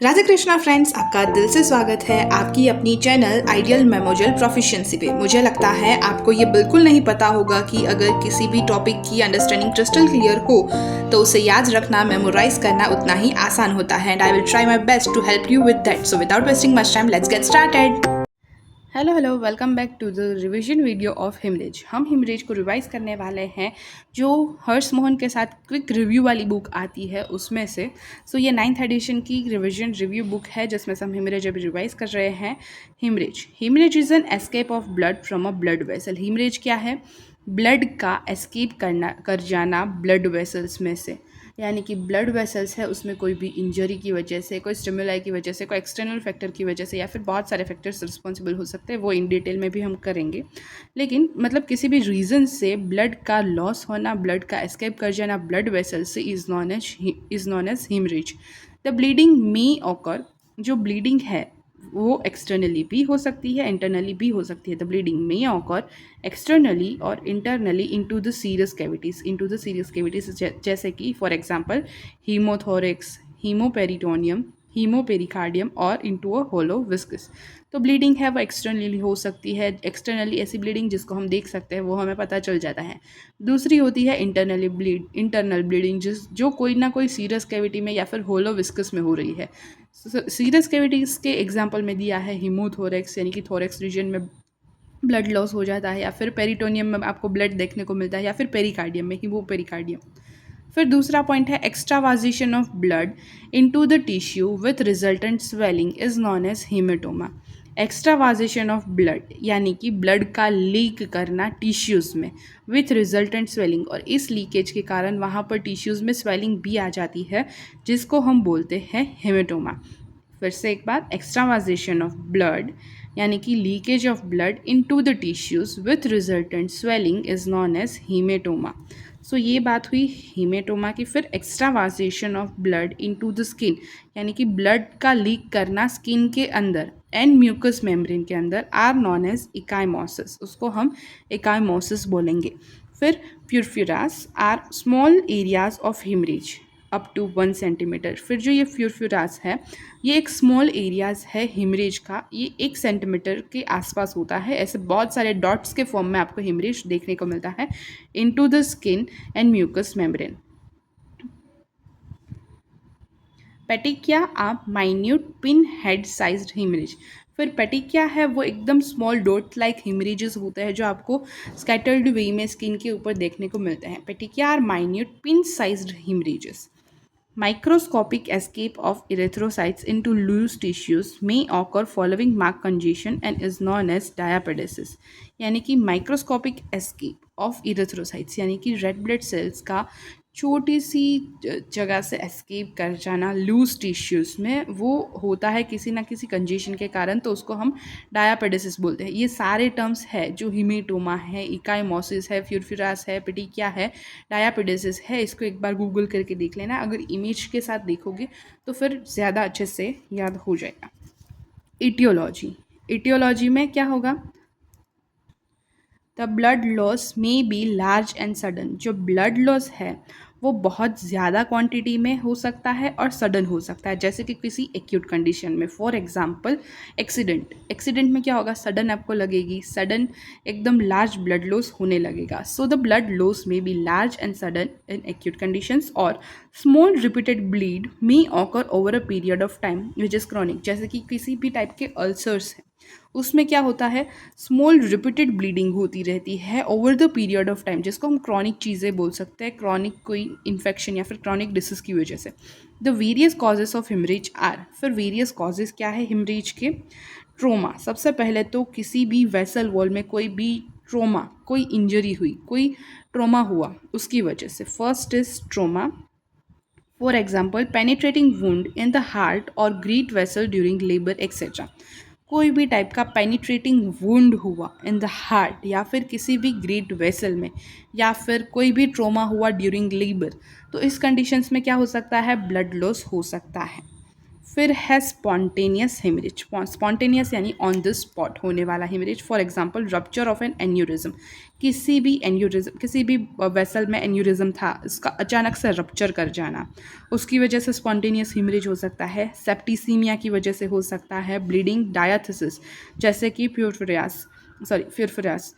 Radhe Krishna friends, आपका दिल से स्वागत है आपकी अपनी चैनल आइडियल मेमोरियल प्रोफिशिएंसी पे। मुझे लगता है आपको ये बिल्कुल नहीं पता होगा कि अगर किसी भी टॉपिक की अंडरस्टैंडिंग क्रिस्टल क्लियर हो तो उसे याद रखना, मेमोराइज करना उतना ही आसान होता है। And I will try my best to help you with that. So without wasting much time, let's get started. Hello welcome back to the revision video of haemorrhage. हम हिमरेज को रिवाइज करने वाले हैं जो हर्ष मोहन के साथ क्विक रिव्यू वाली book आती है उसमें से। सो ये 9th एडिशन की रिवीजन रिव्यू बुक है जिसमें से हम हिमरेज अभी रिवाइज कर रहे हैं। Haemorrhage is an escape of blood from a blood vessel. Haemorrhage क्या है? ब्लड का एस्केप कर जाना ब्लड वेसल्स में से। यानी कि ब्लड वेसल्स है उसमें कोई भी इंजरी की वजह से, कोई स्टिमुलाई की वजह से, कोई एक्सटर्नल फैक्टर की वजह से या फिर बहुत सारे फैक्टर्स रिस्पॉन्सिबल हो सकते हैं। वो इन डिटेल में भी हम करेंगे, लेकिन मतलब किसी भी रीज़न से ब्लड का लॉस होना, ब्लड का एस्केप कर जाना ब्लड वेसल्स से is known as haemorrhage. The bleeding may occur, जो ब्लीडिंग है वो एक्सटर्नली भी हो सकती है, इंटरनली भी हो सकती है। The bleeding may occur externally और internally into the serious cavities जैसे कि for example haemothorax, haemoperitoneum, haemopericardium और इनटू अ होलो विस्कस। तो ब्लीडिंग है वो एक्सटर्नली हो सकती है। एक्सटर्नली ऐसी ब्लीडिंग जिसको हम देख सकते हैं, वो हमें पता चल जाता है। दूसरी होती है इंटरनल ब्लीडिंग, जो कोई ना कोई सीरियस कैविटी में या फिर होलो विस्कस में हो रही है। सीरियस कैविटीज़ के एग्जाम्पल में दिया है हीमोथोरेक्स, यानी कि थोरेक्स रीजन में ब्लड लॉस हो जाता है, या फिर पेरिटोनियम में आपको ब्लड देखने को मिलता है, या फिर पेरिकार्डियम में हीमोपेरिकार्डियम। फिर दूसरा पॉइंट है extravasation of blood into the tissue with resultant swelling is known as haematoma. Extravasation of blood यानी कि ब्लड का लीक करना टिश्यूज़ में विथ रिजल्टेंट स्वेलिंग, और इस लीकेज के कारण वहाँ पर टिश्यूज़ में स्वेलिंग भी आ जाती है जिसको हम बोलते हैं हेमेटोमा। फिर से एक बार, एक्स्ट्रावाजेशन ऑफ ब्लड यानी कि leakage of blood into the tissues with resultant swelling is known as haematoma. So ये बात हुई हीमेटोमा की। फिर extravasation of blood into the skin यानी कि ब्लड का लीक करना स्किन के अंदर एंड म्यूकस मेम्ब्रेन के अंदर आर नॉन एज इकाइमोसिस, उसको हम इकाइमोसिस बोलेंगे। फिर purpuras are small areas of haemorrhage up to 1 centimetre. फिर जो ये फ्यूरफ्यूरास है ये एक स्मॉल एरियाज है हिमरेज का, ये 1 सेंटीमीटर के आसपास होता है। ऐसे बहुत सारे डॉट्स के फॉर्म में आपको हिमरेज देखने को मिलता है into the skin and mucous membrane. Petechiae आप minute pin head sized haemorrhage. फिर पेटिकिया है वो एकदम स्मॉल डॉट लाइक हिमरेजेस होते हैं जो आपको स्कैटर्ड वे में स्किन के ऊपर देखने को मिलते हैं। Petechiae are minute pin sized haemorrhages. Microscopic escape of erythrocytes into loose tissues may occur following mark congestion and is known as diapedesis। यानी कि माइक्रोस्कोपिक एस्केप ऑफ इरेथ्रोसाइट्स यानी कि रेड ब्लड सेल्स का छोटी सी जगह से एस्केप कर जाना लूज टिश्यूज़ में, वो होता है किसी ना किसी कंजेशन के कारण, तो उसको हम डायापेडेसिस बोलते हैं। ये सारे टर्म्स है जो हिमेटोमा है, इकाइमोसिस है, फ्यूरफ्यूरास है, पिटिकिया है, डायापेडेसिस है। इसको एक बार गूगल करके देख लेना, अगर इमेज के साथ देखोगे तो फिर ज़्यादा अच्छे से याद हो जाएगा। इटियोलॉजी में क्या होगा? The blood loss may be large and sudden. जो ब्लड लॉस है वो बहुत ज़्यादा क्वांटिटी में हो सकता है और सडन हो सकता है, जैसे कि किसी एक्यूट कंडीशन में। फॉर एग्जांपल एक्सीडेंट में क्या होगा? सडन आपको लगेगी, सडन एकदम लार्ज ब्लड लॉस होने लगेगा। So the blood loss may be large and sudden in acute conditions, और small repeated bleed may occur over a period of time which is chronic. जैसे कि किसी भी टाइप के अल्सर्स हैं उसमें क्या होता है? स्मॉल रिपीटेड ब्लीडिंग होती रहती है over the period of time, जिसको हम क्रॉनिक चीज़ें बोल सकते हैं, क्रॉनिक कोई इन्फेक्शन या फिर क्रॉनिक डिसीज की वजह से। The various causes of haemorrhage are. फिर वेरियस कॉजेज क्या है हिमरेज के? ट्रोमा। सबसे पहले तो किसी भी वेसल वॉल में कोई भी ट्रोमा, कोई इंजरी हुई, कोई ट्रोमा हुआ उसकी वजह से। First is trauma, for example penetrating wound in the heart और great vessel during labour etcetera. कोई भी टाइप का पेनिट्रेटिंग वुंड हुआ इन द हार्ट या फिर किसी भी ग्रेट वेसल में, या फिर कोई भी ट्रोमा हुआ ड्यूरिंग लेबर, तो इस कंडीशंस में क्या हो सकता है? ब्लड लॉस हो सकता है। फिर है स्पॉन्टेनियस हेमरेज, स्पॉन्टेनियस यानी ऑन द स्पॉट होने वाला haemorrhage. For example rupture of an aneurysm, किसी भी एन्यूरिज्म, किसी भी वेसल में एन्यूरिज्म था, इसका अचानक से रप्चर कर जाना, उसकी वजह से स्पॉन्टेनियस हेमरेज हो सकता है। सेप्टिसीमिया की वजह से हो सकता है। ब्लीडिंग डायथिसिस जैसे कि प्यूरफिरास।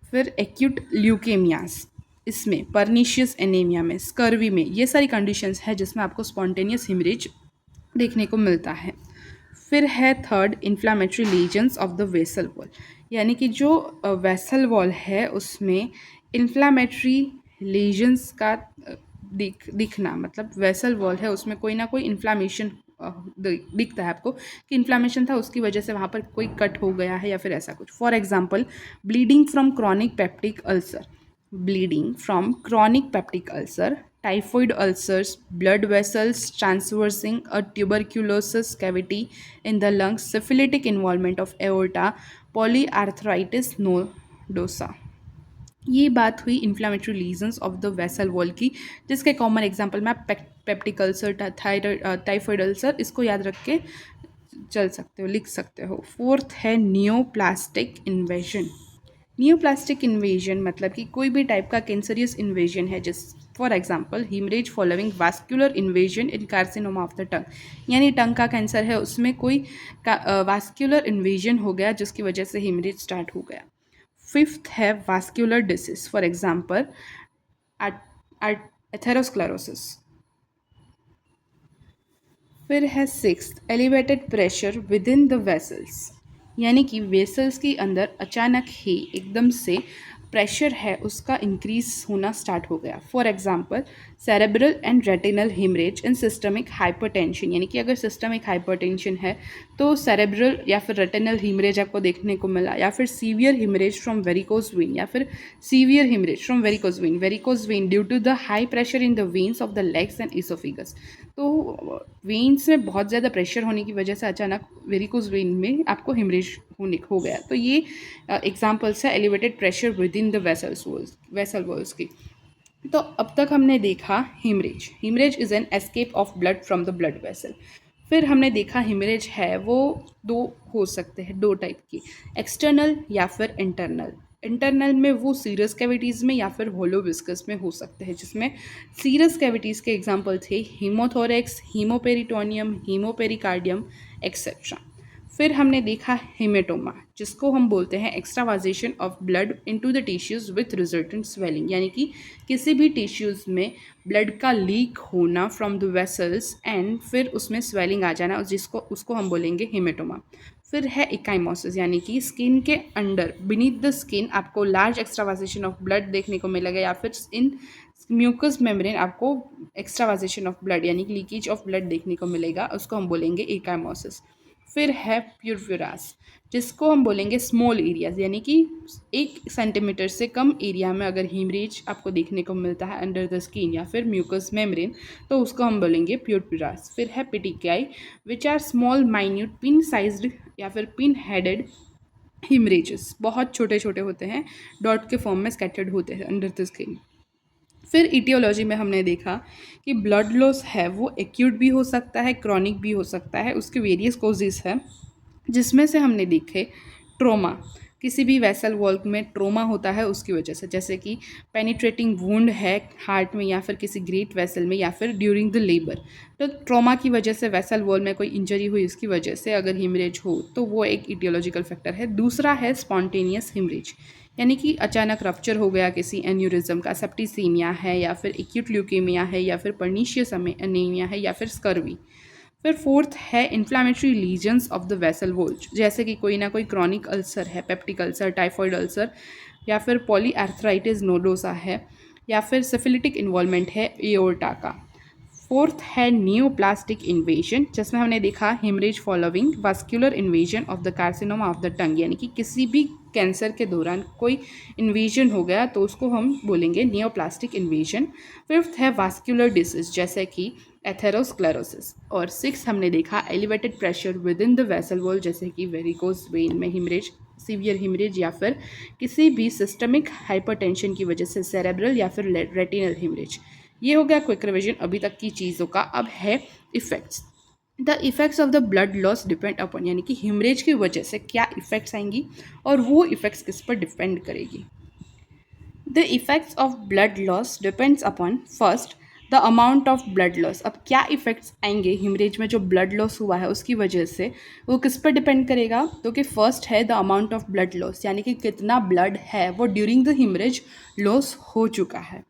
फिर एक्यूट ल्यूकेमियास, इसमें परनीशियस एनीमिया में, स्कर्वी में, ये सारी कंडीशंस है जिसमें आपको स्पॉन्टेनियस हेमरेज देखने को मिलता है। फिर है third, inflammatory lesions of the vessel wall, यानी कि जो वेसल वॉल है उसमें इन्फ्लामेटरी लीजन्स का दिखना, मतलब वेसल वॉल है उसमें कोई ना कोई इन्फ्लामेशन दिखता है आपको कि इन्फ्लामेशन था, उसकी वजह से वहाँ पर कोई कट हो गया है या फिर ऐसा कुछ। For example bleeding from chronic peptic ulcer, bleeding from chronic peptic ulcer, typhoid ulcers, blood vessels transversing a tuberculosis cavity in the lungs, syphilitic involvement of aorta, polyarthritis nodosa। ये बात हुई inflammatory lesions of the vessel wall की, जिसके common example में आप peptic ulcer, typhoid ulcer, इसको याद रख के चल सकते हो, लिख सकते हो। फोर्थ है नियोप्लास्टिक इन्वेजन। नियोप्लास्टिक इन्वेजन मतलब कि कोई भी टाइप का कैंसरियस इन्वेजन है, जिस for example haemorrhage following vascular invasion in carcinoma of the tongue, यानी टंग का कैंसर है उसमें कोई वास्कुलर इन्वेजन हो गया जिसकी वजह से हीमरेज स्टार्ट हो गया। फिफ्थ है vascular disease, for example atherosclerosis. फिर है sixth, elevated pressure within the vessels, यानी कि वेसल्स के अंदर अचानक ही एकदम से प्रेशर है उसका इंक्रीज होना स्टार्ट हो गया। For example cerebral and retinal haemorrhage in systemic hypertension, यानी कि अगर सिस्टमिक हाइपरटेंशन है तो सेरेब्रल या फिर रेटिनल हेमरेज आपको देखने को मिला, या फिर severe haemorrhage from varicose vein, या फिर severe haemorrhage from varicose vein due to the high pressure in the veins of the legs and oesophagus. तो वेन्स में बहुत ज़्यादा प्रेशर होने की वजह से अचानक वेरिकोज वेन में आपको हेमरेज हो गया। तो ये एग्जाम्पल्स है elevated pressure within the vessel walls की। तो अब तक हमने देखा haemorrhage. Haemorrhage is an escape of blood from the blood vessel. फिर हमने देखा हेमरेज है वो दो हो सकते हैं, दो टाइप की, एक्सटर्नल या फिर इंटरनल। इंटरनल में वो सीरस कैविटीज़ में या फिर होलो विस्कस में हो सकते हैं, जिसमें सीरस कैविटीज़ के एग्जांपल थे हीमोथोरेक्स, हीमोपेरिटोनियम, हीमोपेरिकार्डियम एक्सेट्रा। फिर हमने देखा हेमेटोमा, जिसको हम बोलते हैं extravasation of blood into the tissues with resultant swelling, यानी कि किसी भी टिश्यूज़ में ब्लड का लीक होना फ्रॉम द वेसल्स एंड फिर उसमें स्वेलिंग आ जाना, उसको हम बोलेंगे हेमेटोमा। फिर है इकाइमोसिस, यानी कि स्किन के अंडर बीनीथ द स्किन आपको लार्ज एक्स्ट्रावाजेशन ऑफ ब्लड देखने को मिलेगा, या फिर इन म्यूकस मेम्ब्रेन आपको एक्स्ट्रावाजेशन ऑफ ब्लड यानी कि लीकेज ऑफ ब्लड देखने को मिलेगा, उसको हम बोलेंगे इकाइमोसिस। फिर है प्यूरफिरास, जिसको हम बोलेंगे स्मॉल एरियाज, यानी कि 1 सेंटीमीटर से कम एरिया में अगर हीमरेज आपको देखने को मिलता है अंडर द स्किन या फिर म्यूकस मेम्ब्रेन, तो उसको हम बोलेंगे प्यूरफिरास। फिर है petechiae, which are small minute pin sized या फिर पिन हेडेड हीमरेजेस, बहुत छोटे छोटे होते हैं, डॉट के फॉर्म में स्कैटर्ड होते हैं अंडर द स्किन। फिर इटियोलॉजी में हमने देखा कि ब्लड लॉस है वो एक्यूट भी हो सकता है, क्रॉनिक भी हो सकता है, उसके वेरियस कॉजेज़ है, जिसमें से हमने देखे ट्रोमा, किसी भी वेसल वॉल में ट्रोमा होता है उसकी वजह से, जैसे कि पेनिट्रेटिंग वुंड है हार्ट में या फिर किसी ग्रेट वेसल में या फिर ड्यूरिंग द लेबर, तो ट्रोमा की वजह से वेसल वॉल में कोई इंजरी हुई उसकी वजह से अगर हिमरेज हो तो वो एक इटियोलॉजिकल फैक्टर है। दूसरा है स्पॉन्टेनियस हिमरेज, यानी कि अचानक रप्चर हो गया किसी एन्यूरिज्म का, सेप्टिसीमिया है या फिर एक्यूट ल्यूकेमिया है या फिर पर्नीशियस एनीमिया है या फिर स्कर्वी। फिर फोर्थ है inflammatory lesions of the vessel wall, जैसे कि कोई ना कोई क्रॉनिक अल्सर है, पेप्टिक अल्सर, टाइफॉइड अल्सर, या फिर पॉलीआर्थराइटिस नोडोसा है, या फिर सिफिलिटिक इन्वॉल्वमेंट है एओर्टा का। फोर्थ है नियोप्लास्टिक इन्वेजन, जिसमें हमने देखा haemorrhage following vascular invasion of the carcinoma of the tongue, यानी कि किसी भी कैंसर के दौरान कोई इन्वेजन हो गया तो उसको हम बोलेंगे नियोप्लास्टिक इन्वेजन। फिफ्थ है वास्कुलर डिसीज, जैसे कि एथेरोस्क्लेरोसिस। और सिक्स हमने देखा elevated pressure within the vessel wall, जैसे कि वेरिकोज वेन में हिमरेज, सीवियर हिमरेज, या फिर किसी भी सिस्टमिक हाइपरटेंशन की वजह से सेरेब्रल या फिर रेटिनल हिमरेज। ये हो गया क्विक रिविजन अभी तक की चीज़ों का। अब है effects, the effects of the blood loss depend upon, यानी कि हिमरेज की वजह से क्या इफ़ेक्ट्स आएंगी और वो इफ़ेक्ट्स किस पर डिपेंड करेगी। The effects of blood loss depends upon first the amount of blood loss. अब क्या इफ़ेक्ट्स आएंगे हिमरेज में जो ब्लड लॉस हुआ है उसकी वजह से, वो किस पर डिपेंड करेगा। तो कि फर्स्ट है the amount of blood loss, यानी कि कितना ब्लड है वो ड्यूरिंग द हिमरेज लॉस हो चुका है।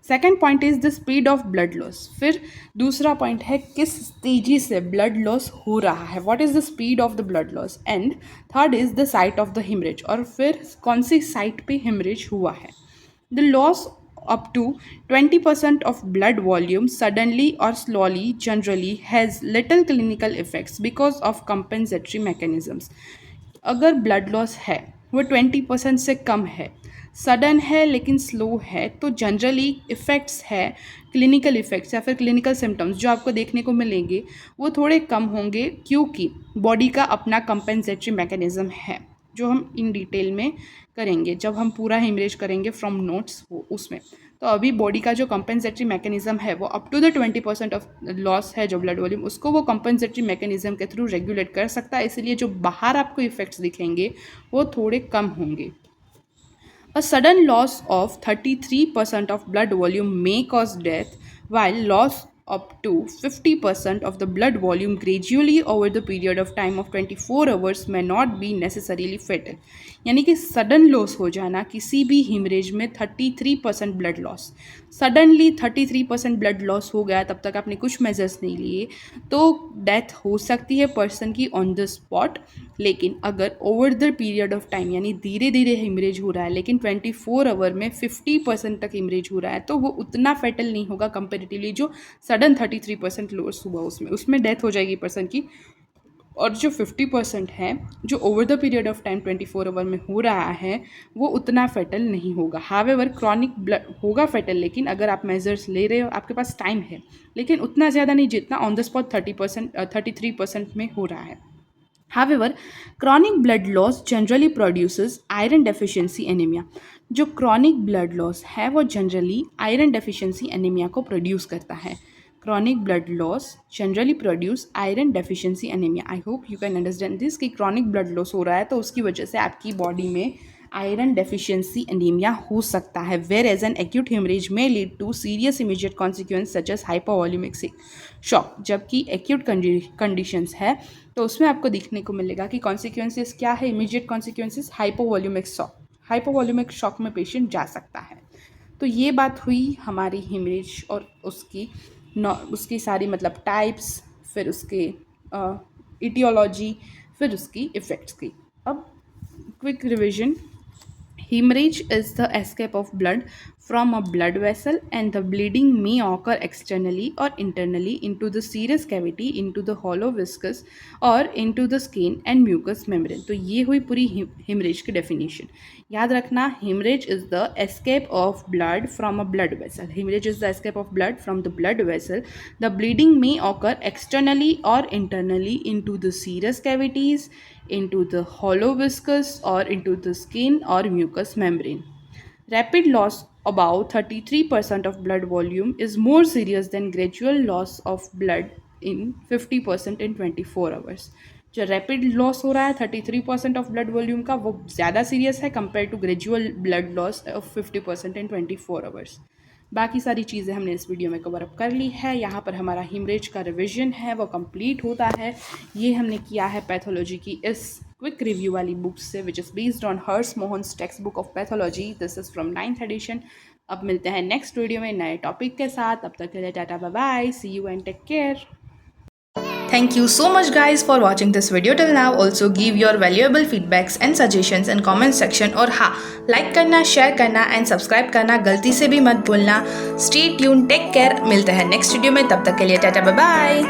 Second point is the speed of blood loss. फिर दूसरा पॉइंट है किस तेजी से ब्लड लॉस हो रहा है, what is the speed of the blood loss. And third is the site of the haemorrhage, और फिर कौन सी साइट पे हिमरेज हुआ है। The loss up to 20% of blood volume suddenly or slowly generally has little clinical effects because of compensatory mechanisms. अगर blood loss है वो 20% से कम है, सडन है लेकिन स्लो है, तो जनरली इफ़ेक्ट्स है, क्लिनिकल इफ़ेक्ट्स या फिर क्लिनिकल सिम्टम्स जो आपको देखने को मिलेंगे वो थोड़े कम होंगे, क्योंकि बॉडी का अपना कंपेंसेटरी मैकेनिज़्म है जो हम इन डिटेल में करेंगे जब हम पूरा हिमरेज करेंगे फ्रॉम नोट्स वो उसमें। तो अभी बॉडी का जो कंपेंसेटरी मैकेनिज्म है वो up to the 20% of loss है जो ब्लड वॉल्यूम, उसको वो कंपेंसेटरी मैकेनिज्म के थ्रू रेगुलेट कर सकता है, इसलिए जो बाहर आपको इफेक्ट्स दिखेंगे वो थोड़े कम होंगे। A sudden loss of 33% of blood volume may cause death, while loss up to 50% of the blood volume gradually over the period of time of 24 hours may not be necessarily fatal. यानी कि sudden loss हो जाना किसी भी haemorrhage में 33% blood loss, suddenly 33% blood loss हो गया, तब तक आपने कुछ मेजर्स नहीं लिए, तो डेथ हो सकती है पर्सन की ऑन द स्पॉट। लेकिन अगर over the period of time, यानी धीरे धीरे हिमरेज हो रहा है लेकिन 24 आवर में 50% तक हिमरेज हो रहा है, तो वो उतना फैटल नहीं होगा कंपेरेटिवली जो सडन 33% लॉस हुआ उसमें डेथ हो जाएगी पर्सन की। और जो 50% है जो over the period of time 24 hour में हो रहा है वो उतना फैटल नहीं होगा। हावेवर क्रॉनिक ब्लड होगा फैटल, लेकिन अगर आप मेजर्स ले रहे हो, आपके पास टाइम है, लेकिन उतना ज़्यादा नहीं जितना ऑन द स्पॉट 33% में हो रहा है। However, chronic blood loss generally produces iron deficiency anemia. जो chronic blood loss है वो generally iron deficiency anemia को produce करता है। Chronic blood loss generally produce iron deficiency anemia. I hope you can understand this कि chronic blood loss हो रहा है तो उसकी वजह से आपकी बॉडी में आयरन डेफिशिएंसी एनीमिया हो सकता है, whereas an acute haemorrhage में lead to serious immediate consequence such as hypovolaemic shock. जबकि एक्यूट कंडीशंस है तो उसमें आपको दिखने को मिलेगा कि कॉन्सिक्वेंसेस क्या है, immediate consequences hypovolaemic shock, hypovolaemic shock में पेशेंट जा सकता है। तो ये बात हुई हमारी हेमरेज और उसकी सारी मतलब टाइप्स, फिर उसके इटियोलॉजी, फिर उसकी इफ़ेक्ट्स की। अब quick revision. Hemorrhage is the escape of blood from a blood vessel, and the bleeding may occur externally or internally into the serous cavity, into the hollow viscus or into the skin and mucous membrane. तो ये हुई पूरी hemorrhage की definition। याद रखना, hemorrhage is the escape of blood from a blood vessel. Hemorrhage is the escape of blood from the blood vessel. The bleeding may occur externally or internally into the serous cavities, into the hollow viscus or into the skin or mucous membrane. Rapid loss about 33% of blood volume is more serious than gradual loss of blood in 50% in 24 hours. जो rapid loss हो रहा है 33% of blood volume का, वो ज़्यादा serious है compare to gradual blood loss of 50% in 24 hours. बाकी सारी चीज़ें हमने इस वीडियो में कवर अप कर ली है। यहाँ पर हमारा हिमरेज का रिवीजन है वो कंप्लीट होता है। ये हमने किया है पैथोलॉजी की इस क्विक रिव्यू वाली बुक से, which is based on Harsh Mohan's text book of pathology. This is from 9th edition. अब मिलते हैं नेक्स्ट वीडियो में नए टॉपिक के साथ। अब तक के लिए tata bye bye, see you and take care. Thank you so much guys for watching this video till now. Also give your valuable feedbacks and suggestions in comment section, और हाँ, like करना, share करना and subscribe करना गलती से भी मत भूलना। Stay tuned, take care। मिलते हैं नेक्स्ट वीडियो में, तब तक के लिए टाटा बाय बाय।